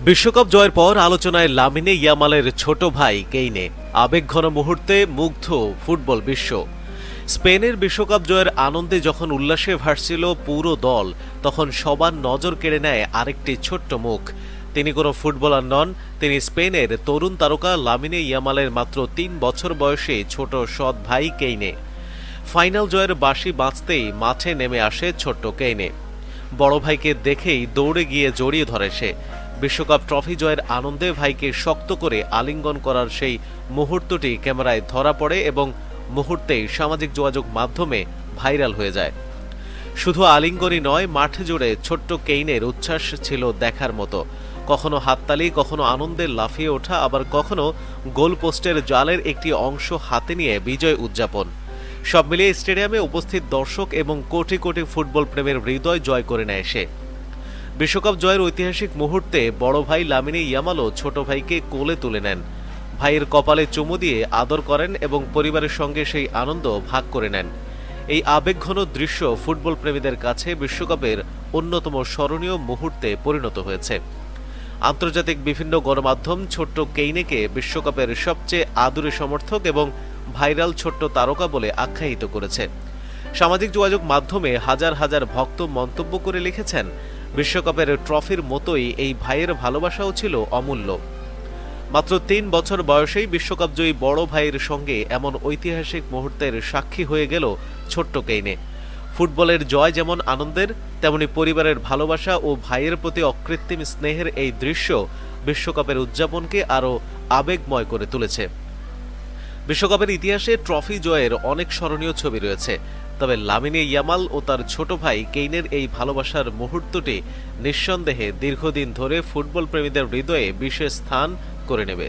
বিশ্বকাপ জয়ের পর আলোচনায় লামিনে ইয়ামালের ছোট ভাই কেইনে। আবেগঘন মুহূর্তে মুগ্ধ ফুটবল বিশ্ব। স্পেনের বিশ্বকাপ জয়ের আনন্দে যখন উল্লাসে ভাসছিল পুরো দল, তখন সবার নজর কেড়ে নেয় আরেকটি ছোট্ট মুখ। তিনি কোনো ফুটবলার নন, তিনি স্পেনের তরুণ তারকা লামিনে ইয়ামালের মাত্র ৩ বছর বয়সী ছোট সৎ ভাই কেইনে। ফাইনাল জয়ের বাঁশি বাজতেই মাঠে নেমে আসে ছোট্ট কেইনে। বড় ভাইকে দেখেই দৌড়ে গিয়ে জড়িয়ে ধরে সে। বিশ্বকাপ ট্রফি জয়ের আনন্দে ভাইকে শক্ত করে আলিঙ্গন করার সেই মুহূর্তটি ক্যামেরায় ধরা পড়ে এবং মুহূর্তেই সামাজিক যোগাযোগ মাধ্যমে ভাইরাল হয়ে যায়। শুধু আলিঙ্গনই নয়, মাঠে জুড়ে ছোট্ট কেইনের উচ্ছ্বাস ছিল দেখার মতো। কখনো হাততালি, কখনো আনন্দে লাফিয়ে ওঠা, আবার কখনো গোলপোস্টের জালের একটি অংশ হাতে নিয়ে বিজয় উদযাপন। সব মিলিয়ে স্টেডিয়ামে উপস্থিত দর্শক এবং কোটি কোটি ফুটবল প্রেমের হৃদয় জয় করে নেয় সে। বিশ্বকাপ জয়ের ঐতিহাসিক মুহূর্তে বড় ভাই লামিনে ইয়ামালও ছোট ভাইকে কোলে তুলে নেন, ভাইয়ের কপালে চুমু দিয়ে আদর করেন এবং পরিবারের সঙ্গে সেই আনন্দ ভাগ করে নেন। এই আবেগঘন দৃশ্য ফুটবল প্রেমীদের কাছে বিশ্বকাপের অন্যতম স্মরণীয় মুহূর্তে পরিণত হয়েছে। আন্তর্জাতিক বিভিন্ন গণমাধ্যম ছোট্ট কেইনেকে বিশ্বকাপের সবচেয়ে আদুরে সমর্থক এবং ভাইরাল ছোট্ট তারকা বলে আখ্যায়িত করেছে। সামাজিক যোগাযোগ মাধ্যমে হাজার হাজার ভক্ত মন্তব্য করে লিখেছেন, বিশ্বকাপের ট্রফির মতোই এই ভাইয়ের ভালোবাসাও ছিল অমূল্য। মাত্র ৩ বছর বয়সেই বিশ্বকাপ জয়ী বড় ভাইয়ের সঙ্গে এমন ঐতিহাসিক মুহূর্তের সাক্ষী হয়ে গেল ছোট্ট কেইনে। ফুটবলের জয় যেমন আনন্দের, তেমনি পরিবারের ভালোবাসা ও ভাইয়ের প্রতি অকৃত্রিম স্নেহের এই দৃশ্য বিশ্বকাপের উদযাপনকে আরও আবেগময় করে তুলেছে। বিশ্বকাপের ইতিহাসে ট্রফি জয়ের অনেক স্মরণীয় ছবি রয়েছে, তবে লামিনে ইয়ামাল ও তার ছোট ভাই কেইনের এই ভালোবাসার মুহূর্তটি নিঃসন্দেহে দীর্ঘদিন ধরে ফুটবল প্রেমীদের হৃদয়ে বিশেষ স্থান করে নেবে।